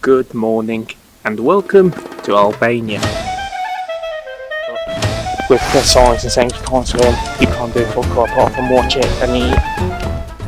Good morning and welcome to Albania. With the signs and saying you can't swim, you can't do fuck all apart from watch it and eat.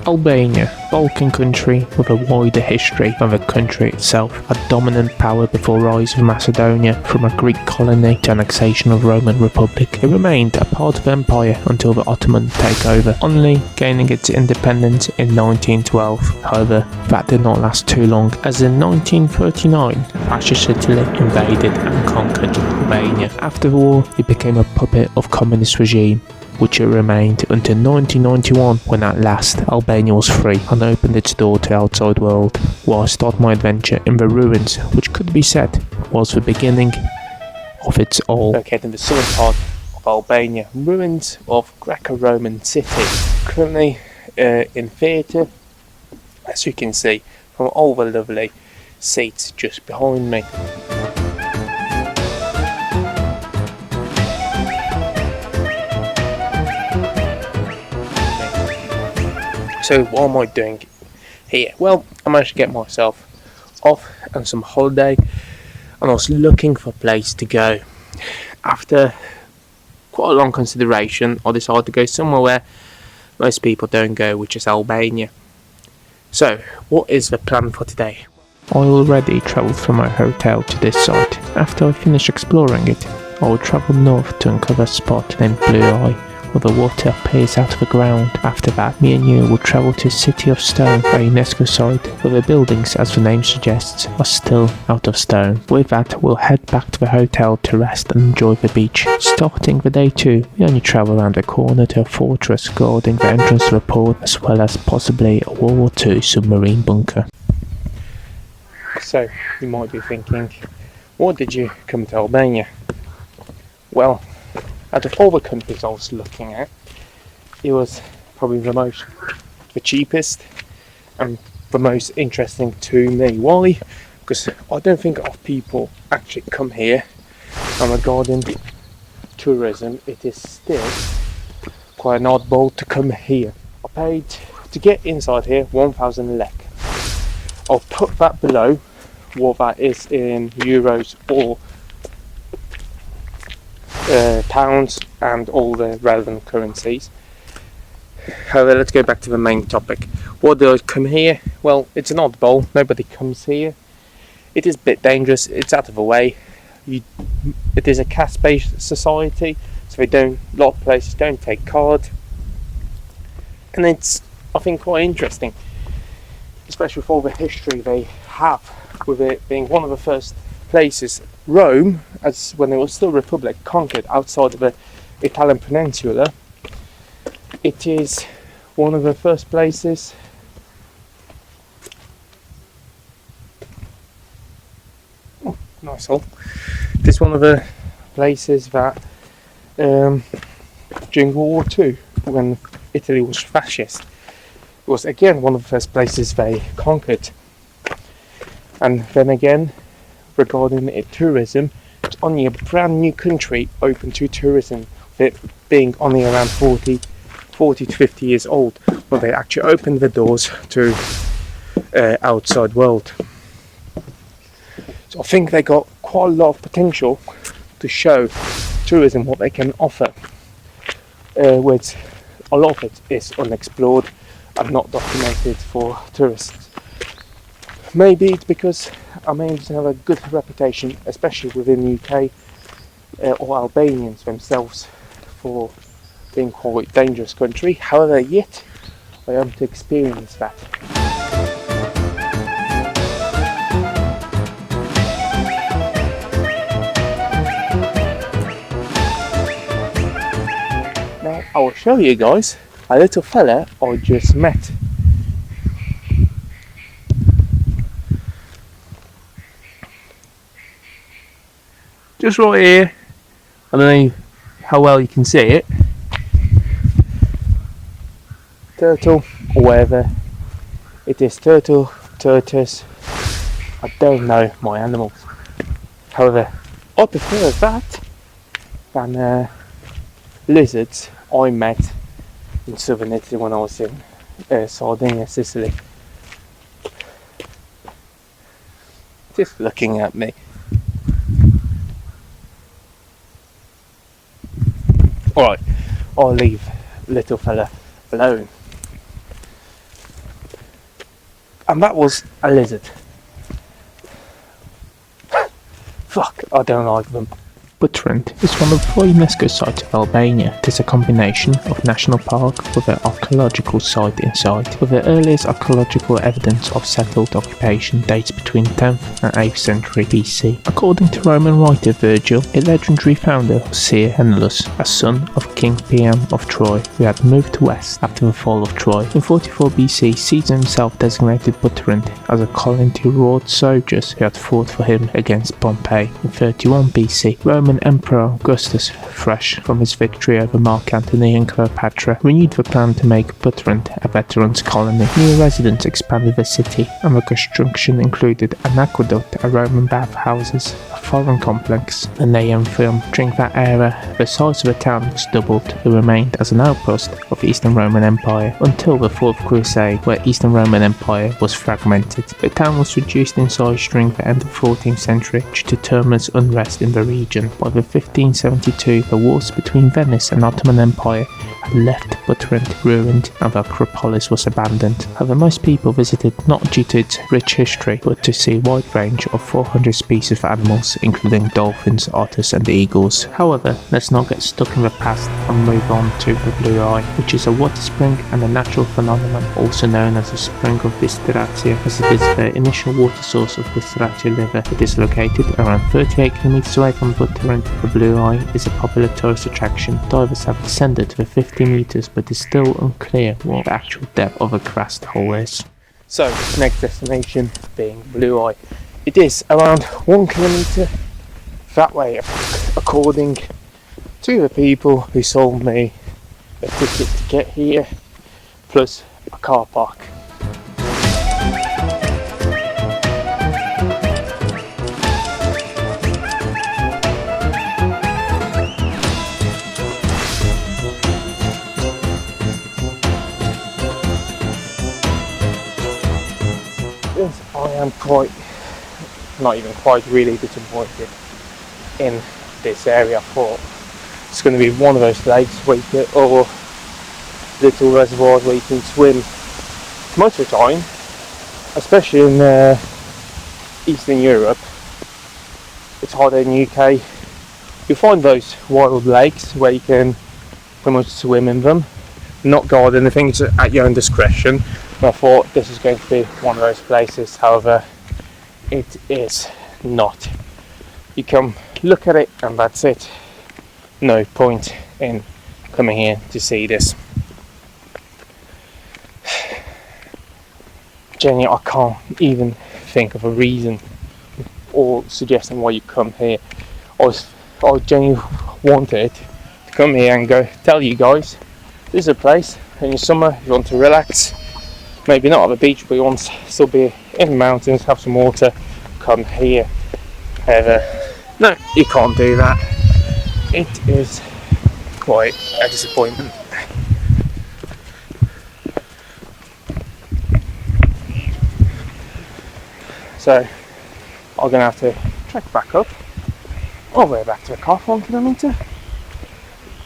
Albania, Balkan country with a wider history than the country itself, a dominant power before rise of Macedonia from a Greek colony to annexation of Roman Republic. It remained a part of empire until the Ottoman takeover, only gaining its independence in 1912. However, that did not last too long, as in 1939, Fascist Italy invaded and conquered Albania. After the war, it became a puppet of communist regime, which it remained until 1991, when at last Albania was free and opened its door to the outside world, where I start my adventure in the ruins, which could be said was the beginning of its all. Located in the southern part of Albania, ruins of Greco-Roman city, currently in theatre, as you can see from all the lovely seats just behind me. So what am I doing here? Well, I managed to get myself off on some holiday and I was looking for a place to go. After quite a long consideration, I decided to go somewhere where most people don't go, which is Albania. So, what is the plan for today? I already travelled from my hotel to this site. After I finish exploring it, I will travel north to uncover a spot named Blue Eye, where the water appears out of the ground. After that, me and you will travel to City of Stone, a UNESCO site, where the buildings, as the name suggests, are still out of stone. With that, we'll head back to the hotel to rest and enjoy the beach. Starting the day 2, we only travel around the corner to a fortress guarding the entrance to the port, as well as possibly a World War II submarine bunker. So, you might be thinking, why did you come to Albania? Well, out of all the countries I was looking at, it was probably the cheapest and the most interesting to me. Why? Because I don't think of people actually come here, and regarding tourism, it is still quite an oddball to come here. I paid to get inside here 1,000 lek. I'll put that below what that is in euros or pounds and all the relevant currencies. However, let's go back to the main topic. Why do I come here? Well, it's an oddball. Nobody comes here. It is a bit dangerous. It's out of the way. It is a cash-based society, so a lot of places don't take card, and it's, I think, quite interesting, especially with all the history they have, with it being one of the first places Rome, as when it was still a republic, conquered outside of the Italian peninsula. It is one of the first places nice hole. It is one of the places that during World War II, when Italy was fascist, it was again one of the first places they conquered. And then again, regarding tourism, it's only a brand new country open to tourism, it being only around 40 to 50 years old, when they actually opened the doors to outside world. So I think they got quite a lot of potential to show tourism what they can offer, which a lot of it is unexplored and not documented for tourists. Maybe it's because Albanians have a good reputation, especially within the UK, or Albanians themselves, for being quite a dangerous country. However, yet I am to experience that. Now I will show you guys a little fella I just met. Just right here, I don't know how well you can see it, turtle or whatever it is, turtle, tortoise, I don't know my animals. However, I prefer that than lizards I met in southern Italy when I was in Sardinia, Sicily. It just looking at me. Alright, I'll leave little fella alone. And that was a lizard. Fuck, I don't like them. Butrint is one of the UNESCO sites of Albania. It is a combination of national park with an archaeological site inside, with the earliest archaeological evidence of settled occupation dates between 10th and 8th century BC. According to Roman writer Virgil, a legendary founder was Seir Henellus, a son of King Priam of Troy, who had moved west after the fall of Troy. In 44 BC, Caesar himself designated Butrint as a colony to reward soldiers who had fought for him against Pompey. In 31 BC, Roman Emperor Augustus, fresh from his victory over Mark Antony and Cleopatra, renewed the plan to make Butrint a veterans' colony. New residents expanded the city, and the construction included an aqueduct, a Roman bathhouses, a foreign complex, an amphitheatre. During that era, the size of the town was doubled. It remained as an outpost of the Eastern Roman Empire until the Fourth Crusade, where Eastern Roman Empire was fragmented. The town was reduced in size during the end of the 14th century due to turbulent unrest in the region. By the 1572, the wars between Venice and Ottoman Empire had left Butrint ruined and the Acropolis was abandoned. However, most people visited not due to its rich history, but to see a wide range of 400 species of animals, including dolphins, otters and eagles. However, let's not get stuck in the past and move on to the Blue Eye, which is a water spring and a natural phenomenon, also known as the Spring of Bistratia, as it is the initial water source of Bistratia River. It is located around 38 km away from Butrint. The Blue Eye is a popular tourist attraction. Divers have descended to 50 meters, but it is still unclear what the actual depth of the crust hole is. So, next destination being Blue Eye. It is around 1 kilometre that way, according to the people who sold me a ticket to get here, plus a car park. I am really disappointed in this area. I thought it's going to be one of those lakes where you can, or little reservoirs where you can swim most of the time, especially in Eastern Europe. It's harder in the UK. You find those wild lakes where you can pretty much swim in them, not guard anything, it's at your own discretion. And I thought this is going to be one of those places. However, it is not. You come look at it and that's it. No point in coming here to see this. Genuinely, I can't even think of a reason or suggestion why you come here. I genuinely wanted to come here and tell you guys this is a place in the summer if you want to relax, maybe not at the beach but you want to still be in the mountains, have some water, come here. However, no, you can't do that. It is quite a disappointment. So I'm going to have to trek back up all the way back to the car for 1 kilometre.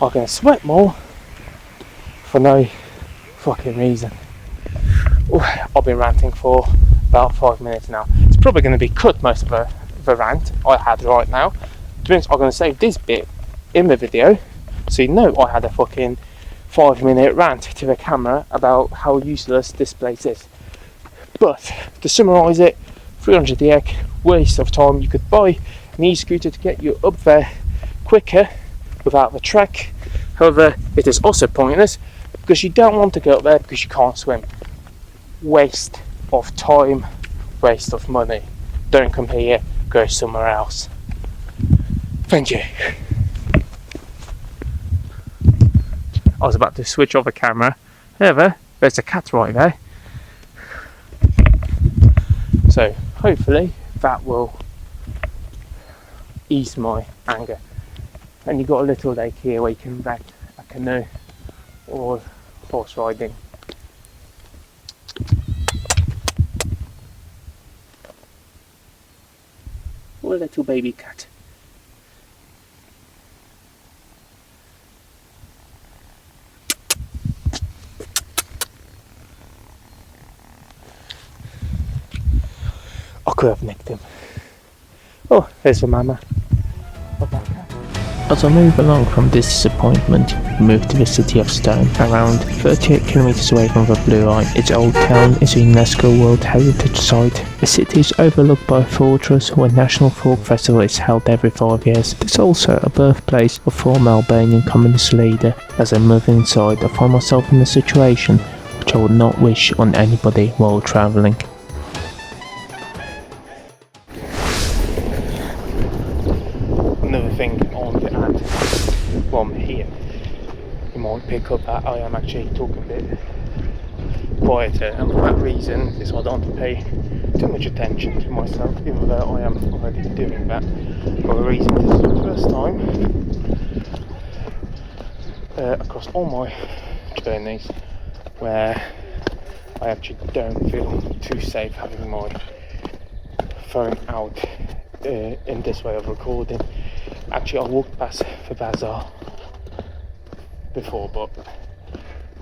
I'm going to sweat more for no fucking reason. I've been ranting for about 5 minutes now. It's probably going to be cut, most of the rant I had right now. To be honest, I'm going to save this bit in the video so you know I had a fucking 5-minute rant to the camera about how useless this place is. But to summarise it, 300 EK, waste of time. You could buy an e-scooter to get you up there quicker without the trek. However, it is also pointless because you don't want to go up there because you can't swim. Waste of time, waste of money. Don't come here, go somewhere else. Thank you. I was about to switch off the camera, however, there's a cat right there. So hopefully that will ease my anger. And you've got a little lake here where you can rent a canoe or horse riding. little baby cat. I could have nicked him. Oh, there's the mama. As I move along from this disappointment, we move to the city of Stone, around 38 kilometers away from the Blue Line. Its old town is a UNESCO World Heritage Site. The city is overlooked by a fortress where National Folk Festival is held every 5 years. It's also a birthplace of former Albanian communist leader. As I move inside, I find myself in a situation which I would not wish on anybody while travelling. Another thing I want to add while I'm here, you might pick up that I am actually talking a bit quieter, and for that reason is I don't want to pay too much attention to myself, even though I am already doing that. For the reason this is the first time across all my journeys where I actually don't feel too safe having my phone out in this way of recording. Actually, I walked past the bazaar before, but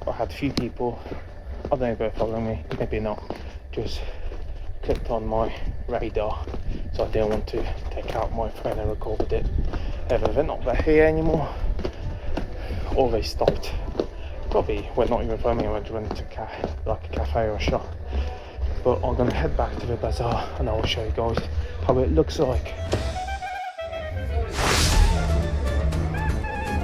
I had a few people, I don't know if they're following me, maybe not, just clicked on my radar, so I didn't want to take out my phone and record it. Either they're not here anymore, or they stopped. Probably we're not even filming, I went to like a cafe or a shop. But I'm going to head back to the bazaar and I will show you guys how it looks like.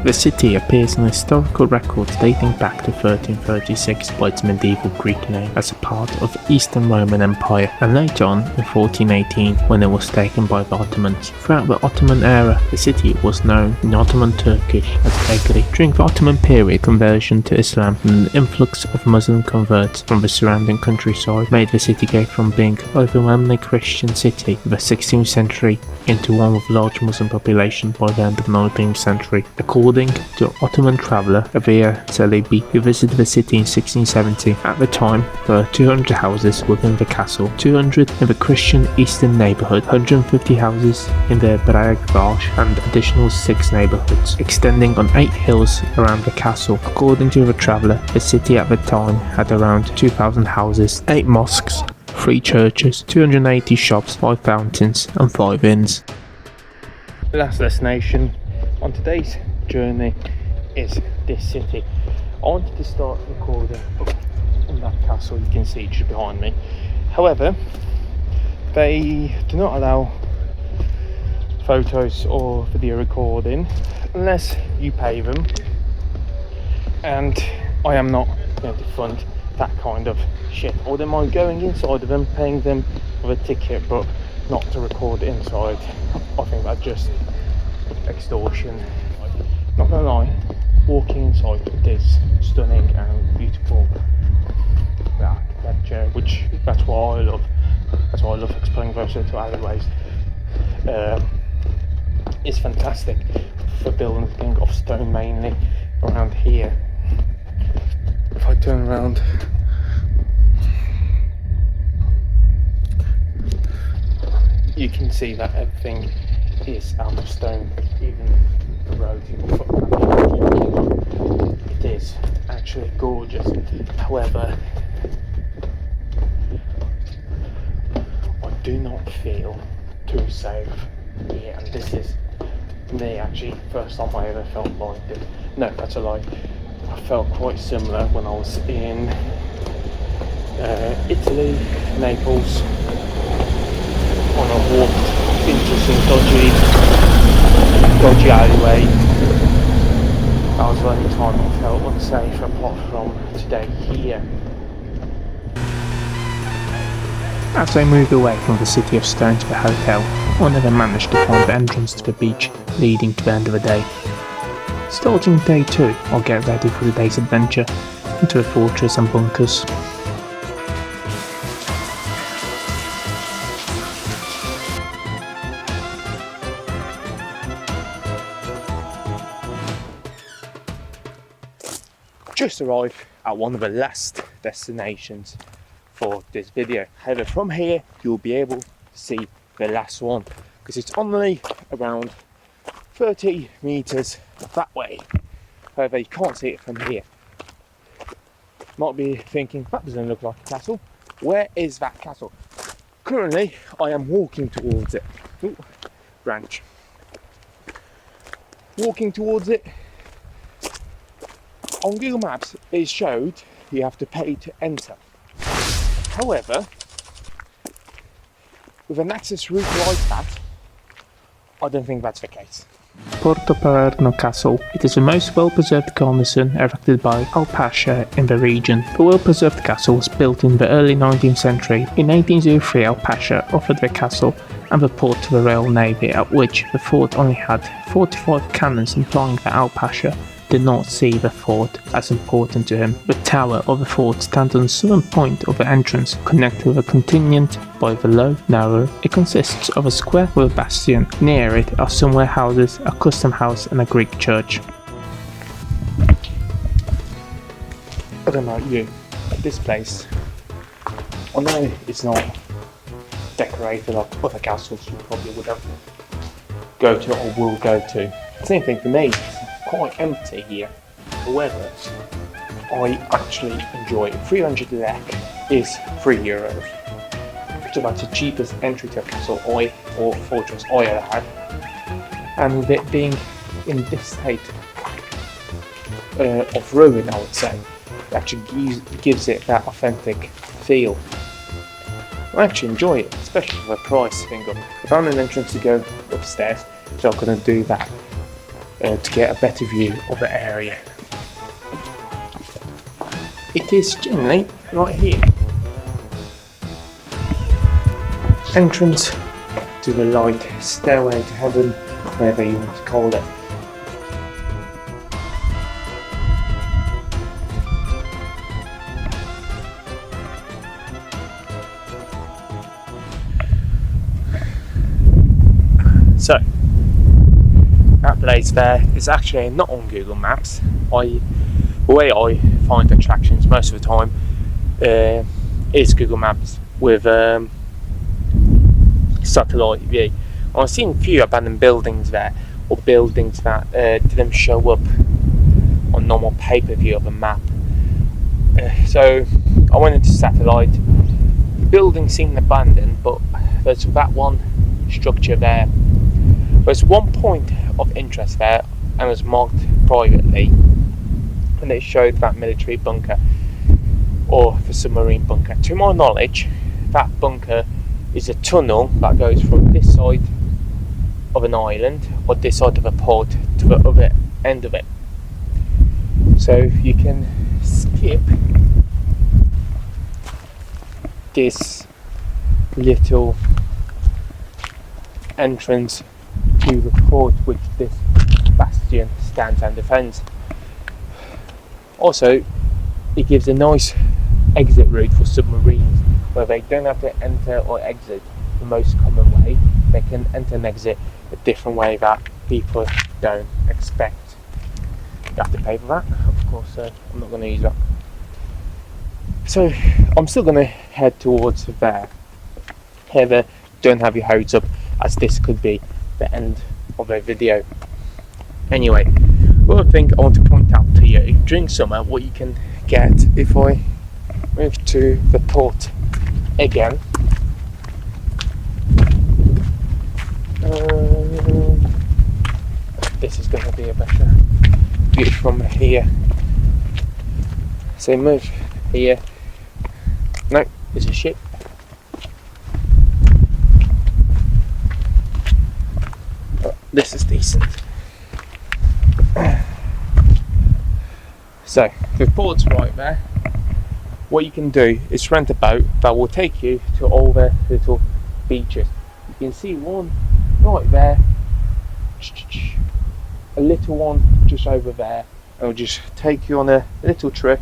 The city appears in historical records dating back to 1336 by its medieval Greek name as a part of the Eastern Roman Empire, and later on in 1418 when it was taken by the Ottomans. Throughout the Ottoman era, the city was known in Ottoman Turkish as Egri. During the Ottoman period, conversion to Islam and the influx of Muslim converts from the surrounding countryside made the city go from being an overwhelmingly Christian city of the 16th century into one with large Muslim population by the end of the 19th century. According to Ottoman traveller Avia Celebi, who visited the city in 1670, at the time there were 200 houses within the castle, 200 in the Christian Eastern neighbourhood, 150 houses in the Bragvash, and additional 6 neighbourhoods, extending on 8 hills around the castle. According to the traveller, the city at the time had around 2,000 houses, 8 mosques, 3 churches, 280 shops, 5 fountains and 5 inns. The last destination on today's journey is this city. I wanted to start recording up in that castle you can see just behind me. However, they do not allow photos or video recording unless you pay them, and I am not going to fund that kind of shit. I wouldn't mind going inside of them, paying them with a ticket, but not to record inside. I think that's just extortion. Not gonna lie, walking inside it is stunning and beautiful. The architecture, which that's what I love. That's why I love exploring those little alleyways. It's fantastic for building of stone mainly around here. If I turn around, you can see that everything is out of stone, even the road it is actually gorgeous. However, I do not feel too safe here, and this is me actually first time I ever felt like this. No, that's a lie. I felt quite similar when I was in Italy, Naples, on a walk into some dodgy alleyway. That was the only time I felt unsafe apart from today here. As I move away from the city of Stone to the hotel, I never managed to find the entrance to the beach leading to the end of the day. Starting day 2, I'll get ready for the day's adventure into the fortress and bunkers. Just arrived at one of the last destinations for this video. However, from here you'll be able to see the last one, because it's only around 30 meters that way. However, you can't see it from here. Might be thinking, that doesn't look like a castle. Where is that castle? Currently, I am walking towards it. Ooh, branch. Walking towards it. On Google Maps, it showed you have to pay to enter. However, with an access route like that, I don't think that's the case. Porto Palermo Castle. It is the most well-preserved garrison erected by Al Pasha in the region. The well-preserved castle was built in the early 19th century. In 1803, Al Pasha offered the castle and the port to the Royal Navy, at which the fort only had 45 cannons, implying that Al Pasha did not see the fort as important to him. The tower of the fort stands on the southern point of the entrance, connected with a contingent by the low, narrow. It consists of a square with a bastion. Near it are some warehouses, a custom house and a Greek church. I don't know you, this place, I know it's not decorated like other castles you probably would have go to or will go to. Same thing for me. Quite empty here. However, I actually enjoy it. 300 lek is €3. It's about the cheapest entry to a castle or fortress I ever had. And with it being in this state of ruin, I would say, it actually gives it that authentic feel. I actually enjoy it, especially for the price thing. I found an entrance to go upstairs, so I'm going to do that. To get a better view of the area. It is generally right here. Entrance to the light, stairway to heaven, whatever you want to call it. So, that place there is actually not on Google Maps. The way I find attractions most of the time is Google Maps with satellite view. I've seen a few abandoned buildings there, or buildings that didn't show up on normal paper view of a map. So I went into satellite. The building seemed abandoned, but there's that one structure there. There's one point of interest there, and it was marked privately, and it showed that military bunker or the submarine bunker. To my knowledge, that bunker is a tunnel that goes from this side of an island or this side of a port to the other end of it. So you can skip this little entrance to the port which this bastion stands and defends. Also, it gives a nice exit route for submarines where they don't have to enter or exit the most common way. They can enter and exit a different way that people don't expect. You have to pay for that, of course, so I'm not going to use that. So I'm still going to head towards there. However, don't have your hopes up, as this could be the end of a video. Anyway, one thing I want to point out to you, during summer what you can get if I move to the port again. This is going to be a better view from here. So move here. No, there's a ship. This is decent. So the port's right there. What you can do is rent a boat that will take you to all the little beaches. You can see one right there, a little one just over there. It'll just take you on a little trip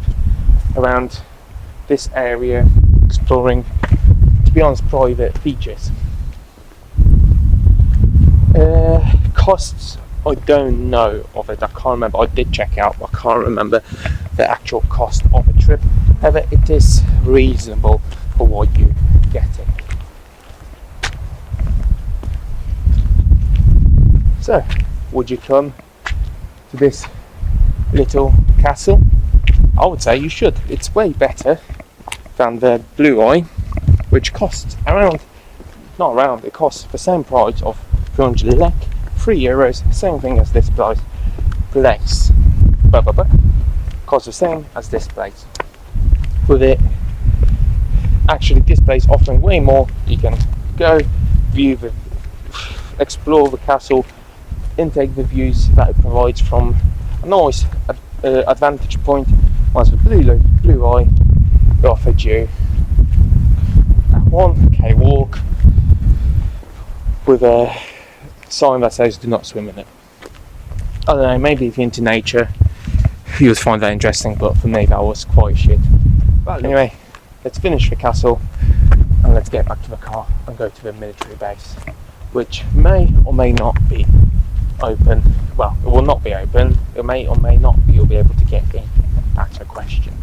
around this area, exploring, to be honest, private beaches. Costs, I don't know of it. I can't remember. I did check out, but I can't remember the actual cost of a trip. However, it is reasonable for what you're getting. So, would you come to this little castle? I would say you should. It's way better than the Blue Eye, which costs it costs the same price of 300 lek, €3, same thing as this place. Costs the same as this place. With it, actually this place offering way more. You can go, explore the castle, intake the views that it provides from a nice advantage point. Once the Blue Eye, it offered you a 1k walk with a sign that says do not swim in it. I don't know, maybe if you're into nature you would find that interesting, but for me that was quite shit. But anyway, let's finish the castle and let's get back to the car and go to the military base, which may or may not be open. Well, it will not be open. It may or may not, you'll be able to get in. That's a question.